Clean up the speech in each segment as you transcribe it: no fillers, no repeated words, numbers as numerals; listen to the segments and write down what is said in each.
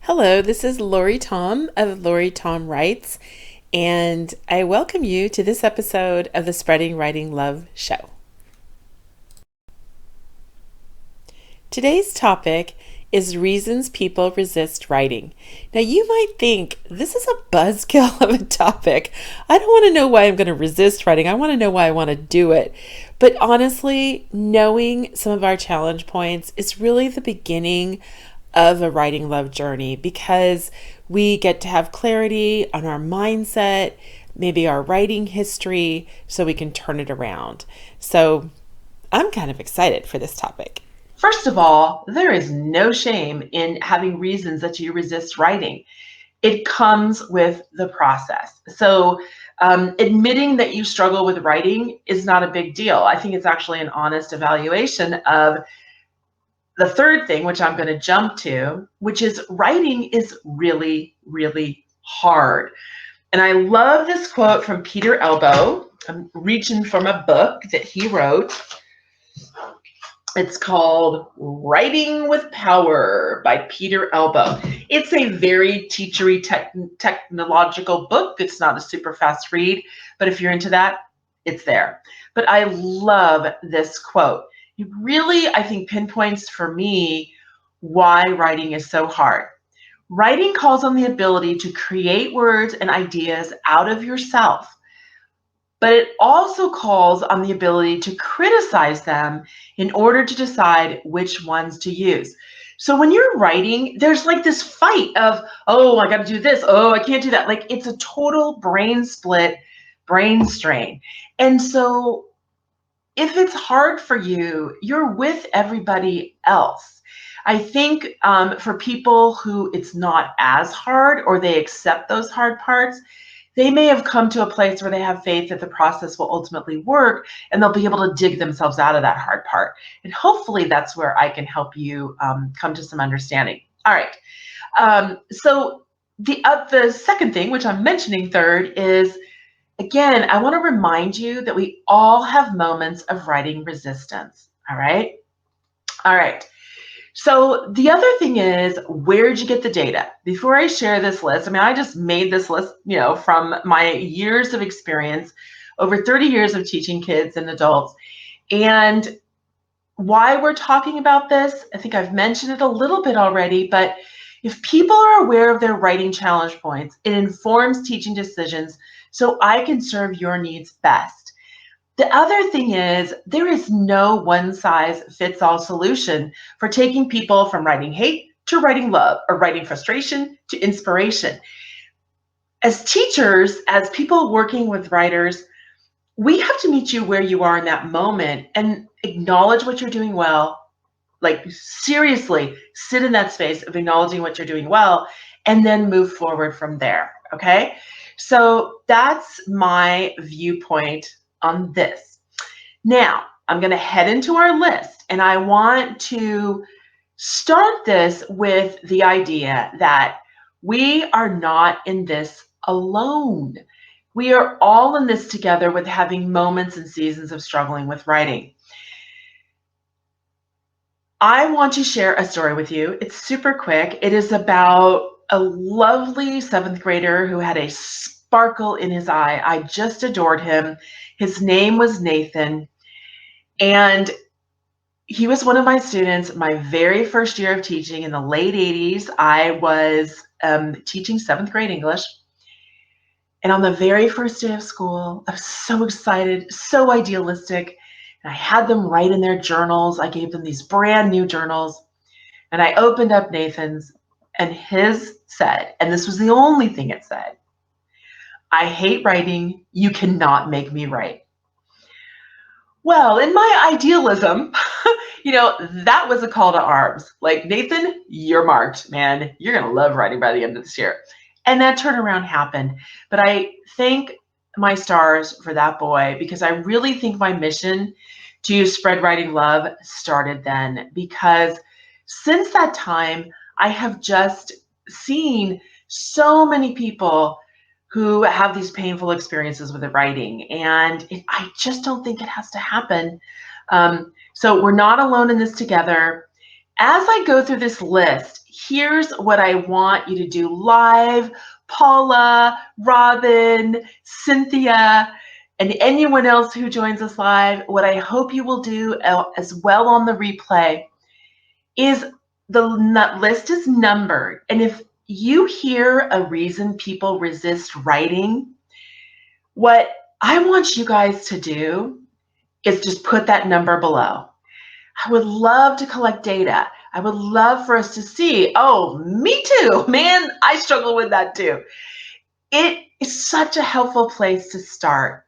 Hello, this is Lori Tom of Lori Tom Writes, and I welcome you to this episode of the Spreading Writing Love show. Today's topic is reasons people resist writing. Now, you might think this is a buzzkill of a topic. I don't want to know why I'm going to resist writing. I want to know why I want to do it. But honestly, knowing some of our challenge points is really the beginning of a writing love journey because we get to have clarity on our mindset, maybe our writing history, so we can turn it around. So I'm kind of excited for this topic. First of all, there is no shame in having reasons that you resist writing. It comes with the process. Admitting that you struggle with writing is not a big deal. I think it's actually an honest evaluation of the third thing, which I'm going to jump to, which is writing is really, really hard. And I love this quote from Peter Elbow. I'm reaching from a book that he wrote. It's called Writing with Power by Peter Elbow. It's a very teachery technological book. It's not a super fast read, but if you're into that, it's there. But I love this quote. It really, I think, pinpoints for me why writing is so hard. Writing calls on the ability to create words and ideas out of yourself, but it also calls on the ability to criticize them in order to decide which ones to use. So when you're writing, there's like this fight of, oh, I got to do this. Oh, I can't do that. Like it's a total brain split, brain strain. And so if it's hard for you, you're with everybody else. I think for people who it's not as hard or they accept those hard parts, they may have come to a place where they have faith that the process will ultimately work and they'll be able to dig themselves out of that hard part. And hopefully that's where I can help you come to some understanding. All right. The second thing, which I'm mentioning third, is again, I want to remind you that we all have moments of writing resistance. All right. All right. So the other thing is, where'd you get the data? Before I share this list, I just made this list, from my years of experience, over 30 years of teaching kids and adults. And why we're talking about this, I think I've mentioned it a little bit already, but if people are aware of their writing challenge points, it informs teaching decisions so I can serve your needs best. The other thing is there is no one size fits all solution for taking people from writing hate to writing love or writing frustration to inspiration. As teachers, as people working with writers, we have to meet you where you are in that moment and acknowledge what you're doing well. Like seriously, sit in that space of acknowledging what you're doing well and then move forward from there. Okay. So that's my viewpoint on this. Now, I'm going to head into our list and I want to start this with the idea that we are not in this alone. We are all in this together with having moments and seasons of struggling with writing. I want to share a story with you. It's super quick. It is about a lovely seventh grader who had a sparkle in his eye. I just adored him. His name was Nathan. And he was one of my students my very first year of teaching in the late 80s. I was teaching seventh grade English. And on the very first day of school, I was so excited, so idealistic. And I had them write in their journals. I gave them these brand new journals. And I opened up Nathan's, and his said, and this was the only thing it said, I hate writing. You cannot make me write. Well, in my idealism, that was a call to arms. Like, Nathan, you're marked, man. You're going to love writing by the end of this year. And that turnaround happened. But I thank my stars for that boy because I really think my mission to spread writing love started then. Because since that time, I have just seen so many people who have these painful experiences with the writing. And I just don't think it has to happen. So we're not alone in this together. As I go through this list, here's what I want you to do live. Paula, Robin, Cynthia, and anyone else who joins us live, what I hope you will do as well on the replay is the list is numbered. And if you hear a reason people resist writing, what I want you guys to do is just put that number below. I would love to collect data. I would love for us to see, oh, me too, man, I struggle with that too. It is such a helpful place to start.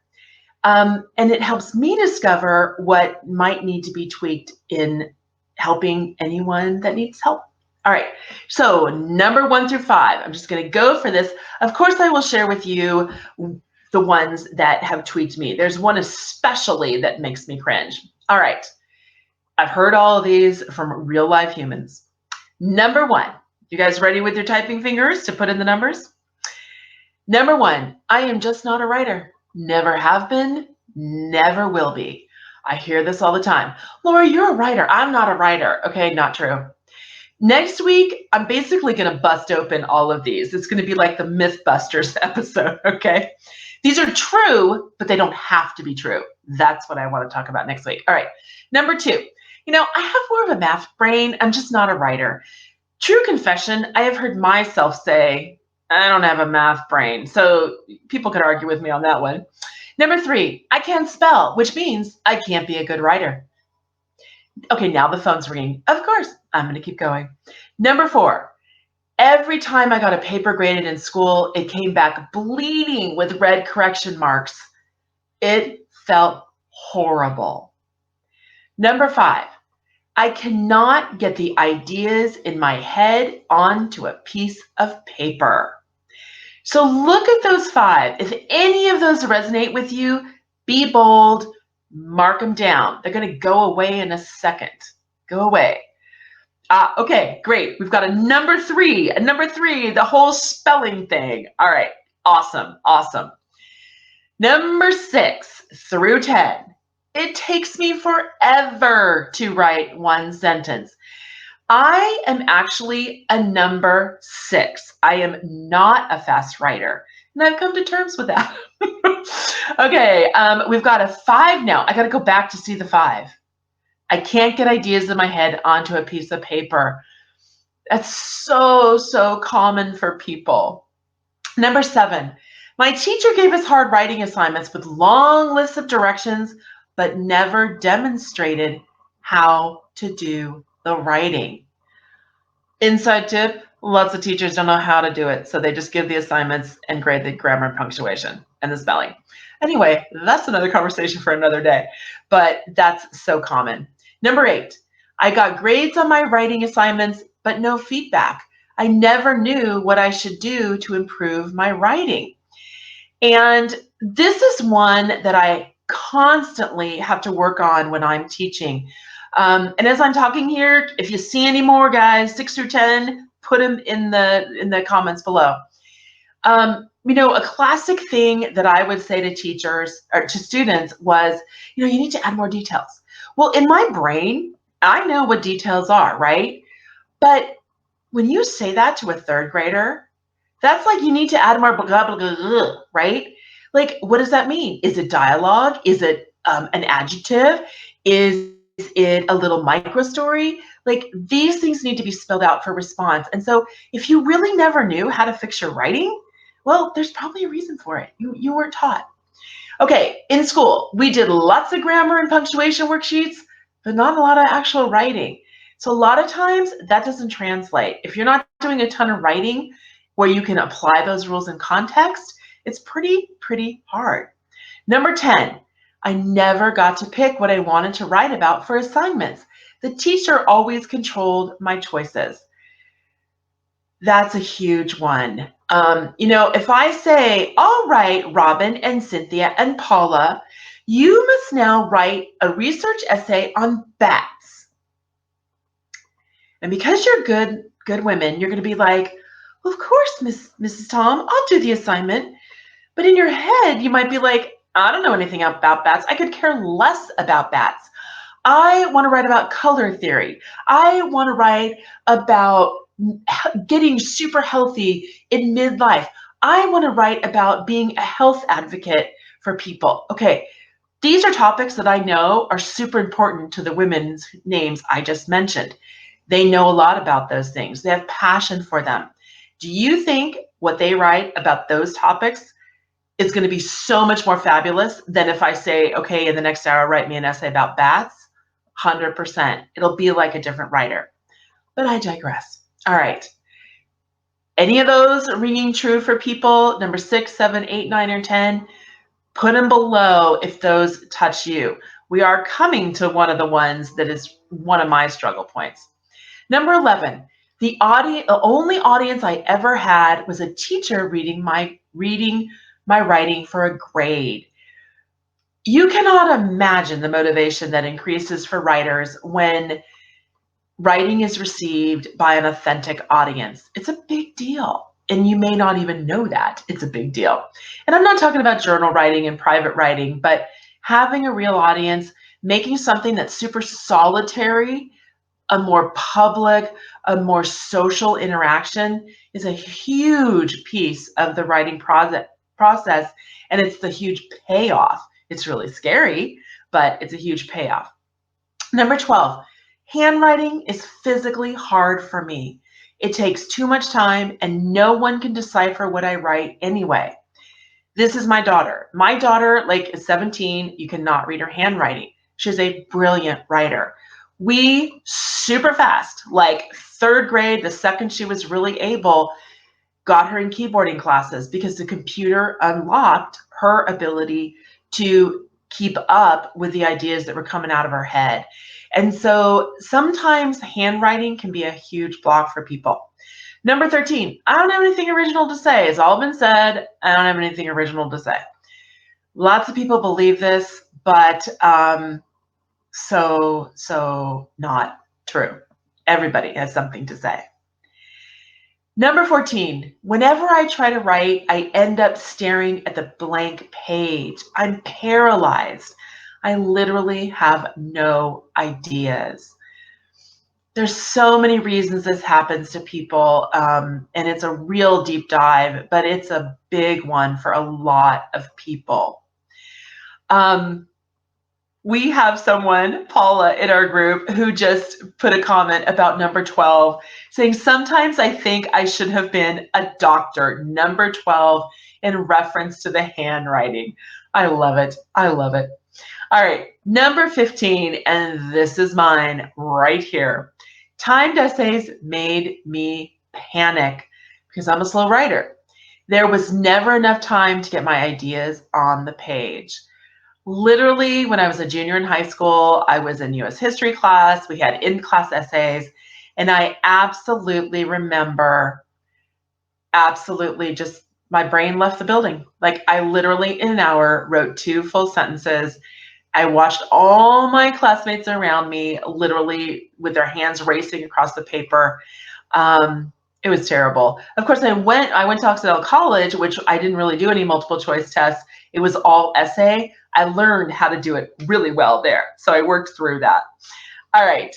And it helps me discover what might need to be tweaked in helping anyone that needs help. All right, so number 1 through 5, I'm just gonna go for this. Of course, I will share with you the ones that have tweaked me. There's one especially that makes me cringe. All right, I've heard all of these from real life humans. Number 1, you guys ready with your typing fingers to put in the numbers? Number 1, I am just not a writer. Never have been, never will be. I hear this all the time. Laura, you're a writer. I'm not a writer. Okay, not true. Next week, I'm basically going to bust open all of these. It's going to be like the Mythbusters episode, okay? These are true, but they don't have to be true. That's what I want to talk about next week. All right, number 2. I have more of a math brain. I'm just not a writer. True confession, I have heard myself say, I don't have a math brain. So people could argue with me on that one. Number 3, I can't spell, which means I can't be a good writer. Okay, now the phone's ringing. Of course, I'm going to keep going. Number 4, every time I got a paper graded in school, it came back bleeding with red correction marks. It felt horrible. Number 5, I cannot get the ideas in my head onto a piece of paper. So look at those 5. If any of those resonate with you, be bold, mark them down. They're going to go away in a second. Go away. Okay, great. We've got a number 3, the whole spelling thing. All right, awesome, awesome. Number 6 through 10. It takes me forever to write one sentence. I am actually a number 6. I am not a fast writer, and I've come to terms with that. Okay, we've got a 5 now. I got to go back to see the 5. I can't get ideas in my head onto a piece of paper. That's so common for people. Number 7, my teacher gave us hard writing assignments with long lists of directions, but never demonstrated how to do the writing. Inside tip, lots of teachers don't know how to do it, so they just give the assignments and grade the grammar and punctuation and the spelling. Anyway, that's another conversation for another day, but that's so common. Number 8, I got grades on my writing assignments, but no feedback. I never knew what I should do to improve my writing. And this is one that I constantly have to work on when I'm teaching. And as I'm talking here, if you see any more guys, 6 through 10, put them in the comments below. A classic thing that I would say to teachers or to students was, you need to add more details. Well, in my brain, I know what details are, right? But when you say that to a 3rd grader, that's like you need to add more blah, blah, blah, blah, right? Like, what does that mean? Is it dialogue? Is it an adjective? Is it a little micro story? Like, these things need to be spelled out for response. And so if you really never knew how to fix your writing, well, there's probably a reason for it. You weren't taught. Okay, in school, we did lots of grammar and punctuation worksheets, but not a lot of actual writing. So a lot of times that doesn't translate. If you're not doing a ton of writing where you can apply those rules in context, it's pretty hard. Number 10, I never got to pick what I wanted to write about for assignments. The teacher always controlled my choices. That's a huge one. If I say, all right, Robin and Cynthia and Paula, you must now write a research essay on bats. And because you're good women, you're going to be like, well, of course, Mrs. Tom, I'll do the assignment. But in your head, you might be like, I don't know anything about bats. I could care less about bats. I want to write about color theory. I want to write about getting super healthy in midlife. I want to write about being a health advocate for people. Okay, these are topics that I know are super important to the women's names I just mentioned. They know a lot about those things. They have passion for them. Do you think what they write about those topics is going to be so much more fabulous than if I say, okay, in the next hour, write me an essay about bats? 100%. It'll be like a different writer. But I digress. All right. Any of those ringing true for people? Number 6, 7, 8, 9, or 10? Put them below if those touch you. We are coming to one of the ones that is one of my struggle points. Number 11, the only audience I ever had was a teacher reading my writing for a grade. You cannot imagine the motivation that increases for writers when writing is received by an authentic audience. It's a big deal. And you may not even know that it's a big deal. And I'm not talking about journal writing and private writing, but having a real audience, making something that's super solitary a more public, a more social interaction is a huge piece of the writing process, and it's the huge payoff. It's really scary, but it's a huge payoff. Number 12, handwriting is physically hard for me. It takes too much time, and no one can decipher what I write anyway. This is my daughter. My daughter, is 17. You cannot read her handwriting. She's a brilliant writer. We super fast, like third grade, the second she was really able, got her in keyboarding classes because the computer unlocked her ability to keep up with the ideas that were coming out of her head. And so sometimes handwriting can be a huge block for people. Number 13, I don't have anything original to say. It's all been said. I don't have anything original to say. Lots of people believe this, but so not true. Everybody has something to say. Number 14, whenever I try to write, I end up staring at the blank page. I'm paralyzed. I literally have no ideas. There's so many reasons this happens to people, and it's a real deep dive, but it's a big one for a lot of people. We have someone, Paula, in our group who just put a comment about number 12, saying, sometimes I think I should have been a doctor, number 12, in reference to the handwriting. I love it. I love it. All right, number 15, and this is mine right here. Timed essays made me panic because I'm a slow writer. There was never enough time to get my ideas on the page. Literally, when I was a junior in high school, I was in US history class. We had in-class essays, and I absolutely remember, just my brain left the building. Like I literally in an hour wrote 2 full sentences. I watched all my classmates around me literally with their hands racing across the paper. It was terrible. Of course, I went to Occidental College, which I didn't really do any multiple choice tests. It was all essay. I learned how to do it really well there. So I worked through that. All right.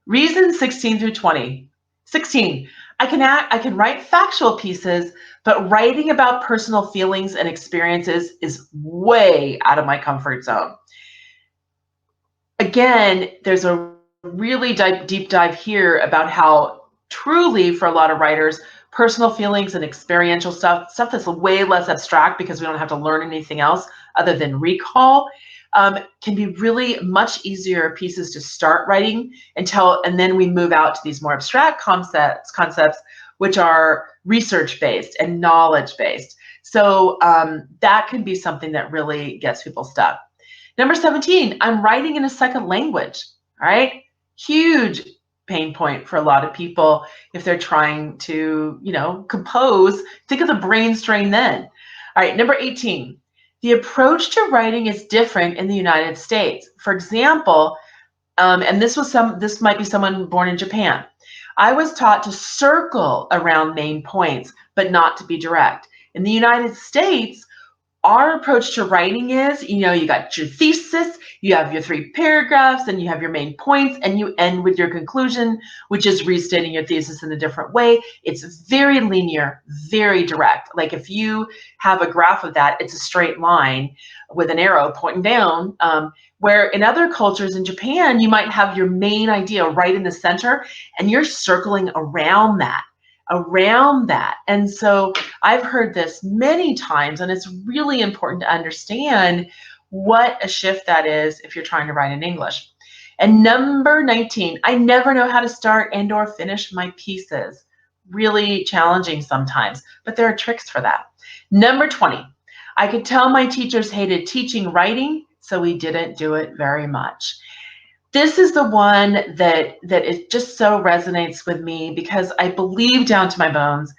Reasons 16 through 20. 16, I can write factual pieces, but writing about personal feelings and experiences is way out of my comfort zone. Again, there's a really deep dive here about how truly for a lot of writers, personal feelings and experiential stuff that's way less abstract because we don't have to learn anything else other than recall, can be really much easier pieces to start writing and then we move out to these more abstract concepts which are research-based and knowledge-based. So that can be something that really gets people stuck. Number 17, I'm writing in a second language, all right? Huge pain point for a lot of people if they're trying to, compose. Think of the brain strain then. All right, number 18, the approach to writing is different in the United States. For example, and this might be someone born in Japan. I was taught to circle around main points, but not to be direct. In the United States, our approach to writing is, you got your thesis, you have your 3 paragraphs, and you have your main points, and you end with your conclusion, which is restating your thesis in a different way. It's very linear, very direct. Like if you have a graph of that, it's a straight line with an arrow pointing down. Where in other cultures in Japan, you might have your main idea right in the center, and you're circling around that. And so I've heard this many times, and it's really important to understand what a shift that is if you're trying to write in English. And number 19, I never know how to start and or finish my pieces. Really challenging sometimes, but there are tricks for that. Number 20, I could tell my teachers hated teaching writing, so we didn't do it very much. This is the one that it just so resonates with me, because I believe down to my bones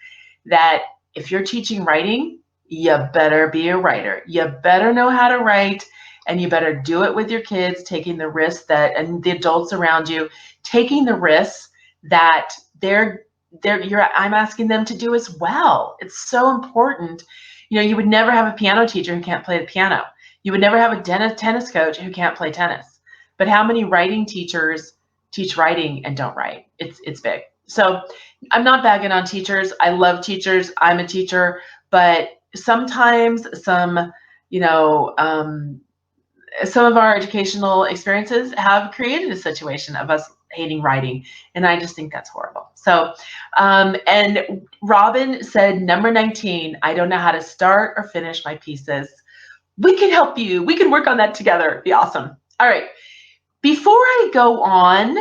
that if you're teaching writing, you better be a writer. You better know how to write, and you better do it with your kids, taking the risks and the adults around you, taking the risks that I'm asking them to do as well. It's so important. You would never have a piano teacher who can't play the piano. You would never have a tennis coach who can't play tennis. But how many writing teachers teach writing and don't write? It's big. So I'm not bagging on teachers. I love teachers. I'm a teacher, but sometimes some of our educational experiences have created a situation of us hating writing, and I just think that's horrible. So, and Robin said, number 19, I don't know how to start or finish my pieces. We can help you. We can work on that together. It'd be awesome. All right. Before I go on,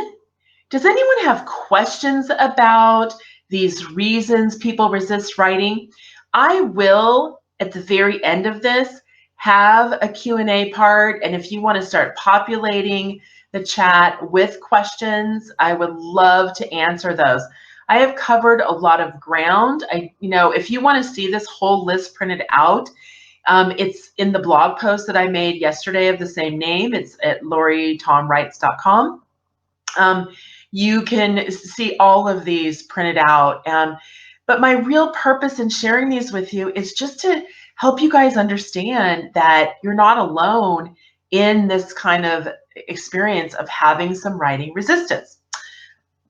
does anyone have questions about these reasons people resist writing? I will, at the very end of this, have a Q&A part, and if you want to start populating the chat with questions, I would love to answer those. I have covered a lot of ground. If you want to see this whole list printed out, it's in the blog post that I made yesterday of the same name. It's at LoriTomWrites.com. You can see all of these printed out. But my real purpose in sharing these with you is just to help you guys understand that you're not alone in this kind of experience of having some writing resistance.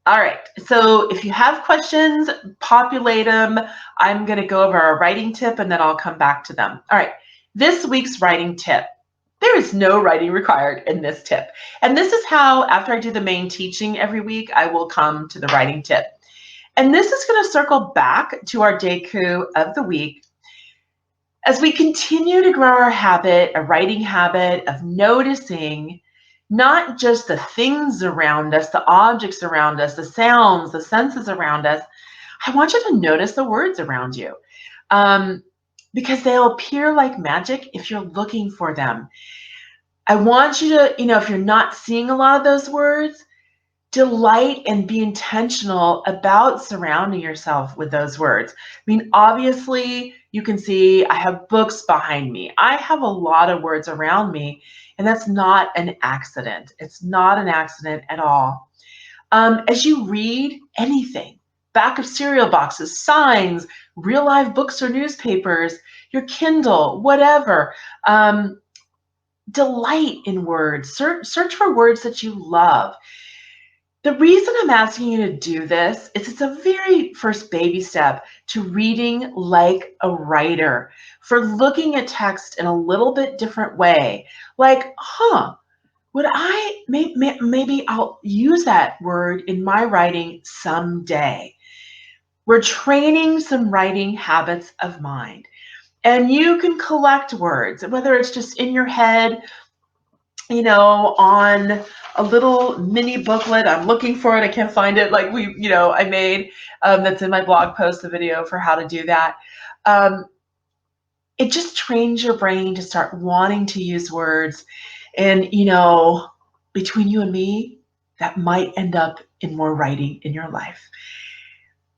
All right, so if you have questions, populate them. I'm going to go over our writing tip, and then I'll come back to them. All right, this week's writing tip. There is no writing required in this tip. And this is how, after I do the main teaching every week, I will come to the writing tip. And this is going to circle back to our Deiku of the week. As we continue to grow our habit, a writing habit of noticing not just the things around us, the objects around us, the sounds, the senses around us, I want you to notice the words around you, because they'll appear like magic if you're looking for them. I want you to, if you're not seeing a lot of those words, delight and be intentional about surrounding yourself with those words. I mean, obviously, you can see I have books behind me. I have a lot of words around me, and that's not an accident. It's not an accident at all. As you read anything, back of cereal boxes, signs, real live books or newspapers, your Kindle, whatever, delight in words. Search for words that you love. The reason I'm asking you to do this is it's a very first baby step to reading like a writer, for looking at text in a little bit different way. Like, maybe I'll use that word in my writing someday. We're training some writing habits of mind. And you can collect words, whether it's just in your head, on a little mini booklet. I'm looking for it. I can't find it. Like I made, that's in my blog post, the video for how to do that. It just trains your brain to start wanting to use words. And, between you and me, that might end up in more writing in your life.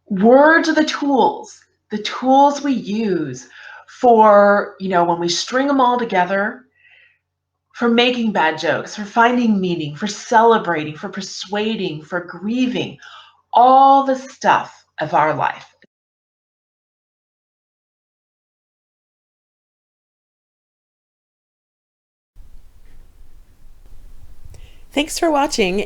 Words are the tools we use for, when we string them all together, for making bad jokes, for finding meaning, for celebrating, for persuading, for grieving, all the stuff of our life. Thanks for watching,